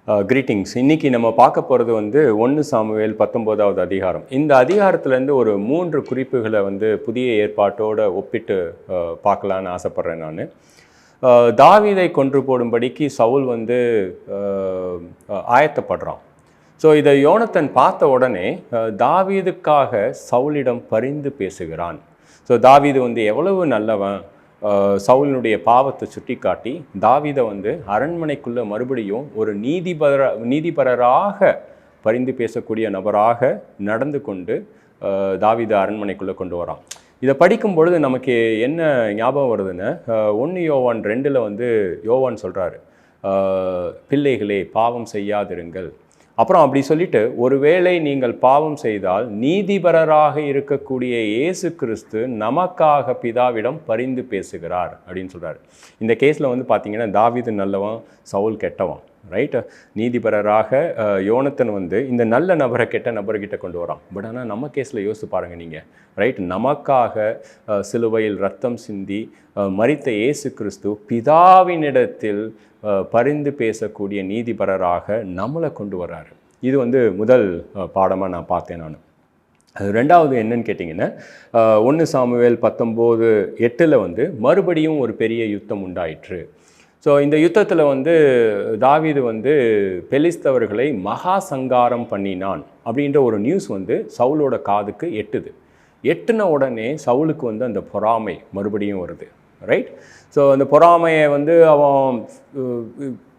Greetings. இன்றைக்கி நம்ம பார்க்க போகிறது வந்து 1 சாமுவேல் 19வது அதிகாரம். இந்த அதிகாரத்துலேருந்து ஒரு 3 குறிப்புகளை வந்து புதிய ஏற்பாட்டோடு ஒப்பிட்டு பார்க்கலான்னு ஆசைப்பட்றேன் நான். தாவீதை கொன்று போடும்படிக்கு சவுல் வந்து ஆயத்தப்படுறான். ஸோ இதை யோனத்தன் பார்த்த உடனே தாவீதுக்காக சவுலிடம் பரிந்து பேசுகிறான். ஸோ தாவீது வந்து எவ்வளவு நல்லவன், சவுலினுடைய பாவத்தை சுட்டி காட்டி தாவீதை வந்து அரண்மனைக்குள்ளே மறுபடியும் ஒரு நீதிபரராக பரிந்து பேசக்கூடிய நபராக நடந்து கொண்டு தாவீதை அரண்மனைக்குள்ளே கொண்டு வரான். இதை படிக்கும் பொழுது நமக்கு என்ன ஞாபகம் வருதுன்னு 1 யோவான் 2 வந்து யோவான் சொல்கிறாரு, பிள்ளைகளே பாவம் செய்யாதிருங்கள். அப்புறம் அப்படி சொல்லிட்டு, ஒருவேளை நீங்கள் பாவம் செய்தால் நீதிபரராக இருக்கக்கூடிய இயேசு கிறிஸ்து நமக்காக பிதாவிடம் பரிந்து பேசுகிறார் அப்படின்னு சொல்கிறார். இந்த கேஸில் வந்து பார்த்திங்கன்னா தாவீது நல்லவன், சவுல் கெட்டவன், ரைட்? நீதிபரராக யோனத்தன் வந்து இந்த நல்ல நபரை கெட்ட நபர்கிட்ட கொண்டு வரான். பட் ஆனால் நம்ம கேஸில் யோசித்து பாருங்கள் நீங்கள், ரைட்? நமக்காக சிலுவையில் ரத்தம் சிந்தி மரித்த இயேசு கிறிஸ்து பிதாவினிடத்தில் பரிந்து பேசக்கூடிய நீதிபரராக நம்மளை கொண்டு வர்றாரு. இது வந்து முதல் பாடமாக நான் பார்த்தேன் நான். ரெண்டாவது என்னன்னு கேட்டிங்கன்னா, 1 சாமுவேல் 19:8 வந்து மறுபடியும் ஒரு பெரிய யுத்தம் உண்டாயிற்று. ஸோ இந்த யுத்தத்தில் வந்து தாவீது வந்து பெலிஸ்தவர்களை மகா சங்காரம் பண்ணினான் அப்படின்ற ஒரு நியூஸ் வந்து சவுலோட காதுக்கு எட்டுன உடனே சவுலுக்கு வந்து அந்த பொறாமை மறுபடியும் வருது, ரைட்? ஸோ அந்த பொறாமையை வந்து அவன்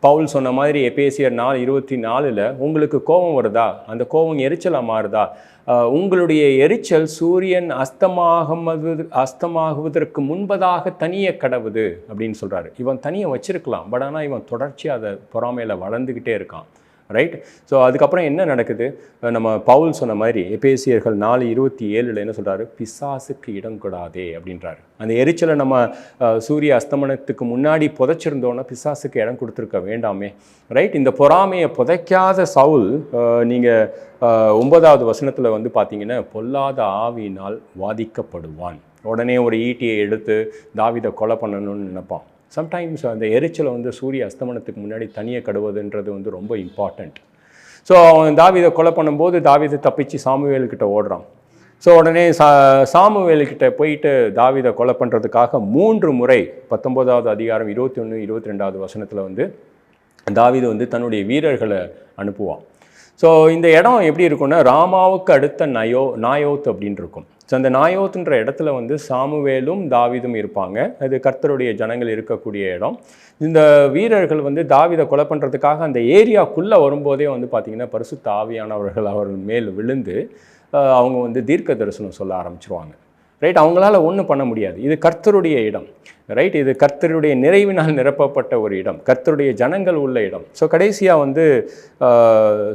பவுல் சொன்ன மாதிரி எபேசியர் 4:24 உங்களுக்கு கோபம் வருதா, அந்த கோபம் எரிச்சலாக மாறுதா, உங்களுடைய எரிச்சல் சூரியன் அஸ்தமாகுவதற்கு முன்பதாக தனிய கடவுது அப்படின்னு சொல்கிறாரு. இவன் தனியை வச்சிருக்கலாம், பட் ஆனால் இவன் தொடர்ச்சியாக அதை பொறாமையில் வளர்ந்துக்கிட்டே இருக்கான், ரைட்? ஸோ அதுக்கப்புறம் என்ன நடக்குது, நம்ம பவுல் சொன்ன மாதிரி எபேசியர்கள் 4:27 என்ன சொல்கிறாரு, பிசாசுக்கு இடம் கொடாதே அப்படின்றாரு. அந்த எரிச்சலை நம்ம சூரிய அஸ்தமனத்துக்கு முன்னாடி புதைச்சிருந்தோன்னா பிசாசுக்கு இடம் கொடுத்துருக்க வேண்டாமே, ரைட்? இந்த பொறாமையை புதைக்காத சவுல், நீங்கள் 9வது வசனத்தில் வந்து பார்த்தீங்கன்னா, பொல்லாத ஆவியினால் வாதிக்கப்படுவான். உடனே ஒரு ஈட்டியை எடுத்து தாவீதை கொலை பண்ணணும்னு நினைப்பான். சம்டைம்ஸ் அந்த எரிச்சலை வந்து சூரிய அஸ்தமனத்துக்கு முன்னாடி தனியை கடுவதுன்றது வந்து ரொம்ப இம்பார்ட்டண்ட். ஸோ அவன் தாவீதை கொலை பண்ணும்போது தாவீதை தப்பிச்சு சாமுவேல்கிட்ட ஓடுறான். ஸோ உடனே சாமுவேல்கிட்ட போயிட்டு தாவீதை கொலை பண்ணுறதுக்காக 3 முறை 19வது அதிகாரம் 21, 22வது வசனத்தில் வந்து தாவீது வந்து தன்னுடைய வீரர்களை அனுப்புவான். ஸோ இந்த இடம் எப்படி இருக்குன்னா, ராமாவுக்கு அடுத்த நாயோத் அப்படின்னு இருக்கும். ஸோ அந்த நாயோத்துன்ற இடத்துல வந்து சாமுவேலும் தாவீதும் இருப்பாங்க. அது கர்த்தருடைய ஜனங்கள் இருக்கக்கூடிய இடம். இந்த வீரர்கள் வந்து தாவீதை கொலை பண்ணுறதுக்காக அந்த ஏரியாக்குள்ளே வரும்போதே வந்து பார்த்திங்கன்னா பரிசுத்த ஆவியானவர்கள் அவர்கள் மேல் விழுந்து அவங்க வந்து தீர்க்க தரிசனம் சொல்ல ஆரம்பிச்சிருவாங்க, ரைட்? அவங்களால ஒன்றும் பண்ண முடியாது. இது கர்த்தருடைய இடம், ரைட்? இது கர்த்தருடைய நிறைவினால் நிரப்பப்பட்ட ஒரு இடம், கர்த்தருடைய ஜனங்கள் உள்ள இடம். ஸோ கடைசியாக வந்து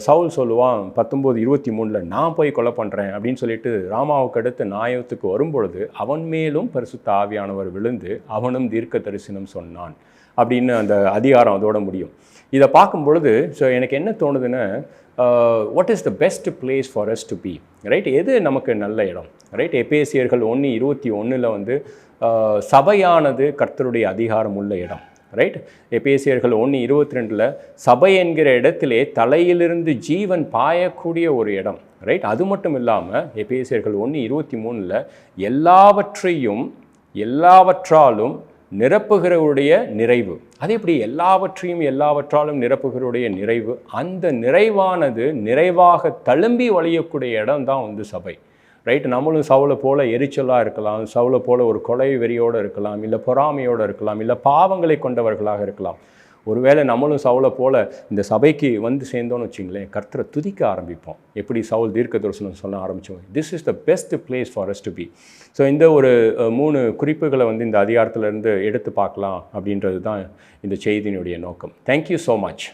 சவுல் சொல்லுவான் 19:23 நான் போய் கொலை பண்ணுறேன் அப்படின்னு சொல்லிட்டு ராமாவுக்கு அடுத்து நாயோத்துக்கு வரும்பொழுது அவன் மேலும் பரிசுத்த ஆவியானவர் விழுந்து அவனும் தீர்க்க தரிசனம் சொன்னான் அப்படின்னு அந்த அதிகாரம் அதோட முடியும். இதை பார்க்கும் பொழுது ஸோ எனக்கு என்ன தோணுதுன்னா, what is the best place for us to be, right? எது நமக்கு நல்ல இடம், ரைட்? எபேசியர்கள் 1:21 வந்து சபையானது கர்த்தருடைய அதிகாரம் உள்ள இடம், ரைட்? எபேசியர்கள் 1:22 சபை என்கிற இடத்திலே தலையிலிருந்து ஜீவன் பாயக்கூடிய ஒரு இடம், ரைட்? அது மட்டும் இல்லாமல் எபேசியர்கள் 1:23 எல்லாவற்றாலும் நிரப்புகிறவுடைய நிறைவு. அது எப்படி எல்லாவற்றாலும் நிரப்புகிறவுடைய நிறைவு? அந்த நிறைவானது நிறைவாக தழும்பி வழியக்கூடிய இடம் தான் வந்து சபை, ரைட்? நம்மளும் சவுலை போல் எரிச்சலாக இருக்கலாம், சவுலை போல் ஒரு கொலை வெறியோடு இருக்கலாம், இல்லை பொறாமையோடு இருக்கலாம், இல்லை பாவங்களை கொண்டவர்களாக இருக்கலாம். ஒருவேளை நம்மளும் சவுலை போல் இந்த சபைக்கு வந்து சேர்ந்தோன்னு வச்சிங்களேன், கர்த்தரை துதிக்க ஆரம்பிப்போம். எப்படி சவுல் தீர்க்க தரிசனம் சொல்ல ஆரம்பித்தோம். This is the best place for us to be. So இந்த ஒரு 3 குறிப்புகளை வந்து இந்த அதிகாரத்திலேருந்து எடுத்து பார்க்கலாம் அப்படின்றது தான் இந்த செய்தியினுடைய நோக்கம். Thank you so much.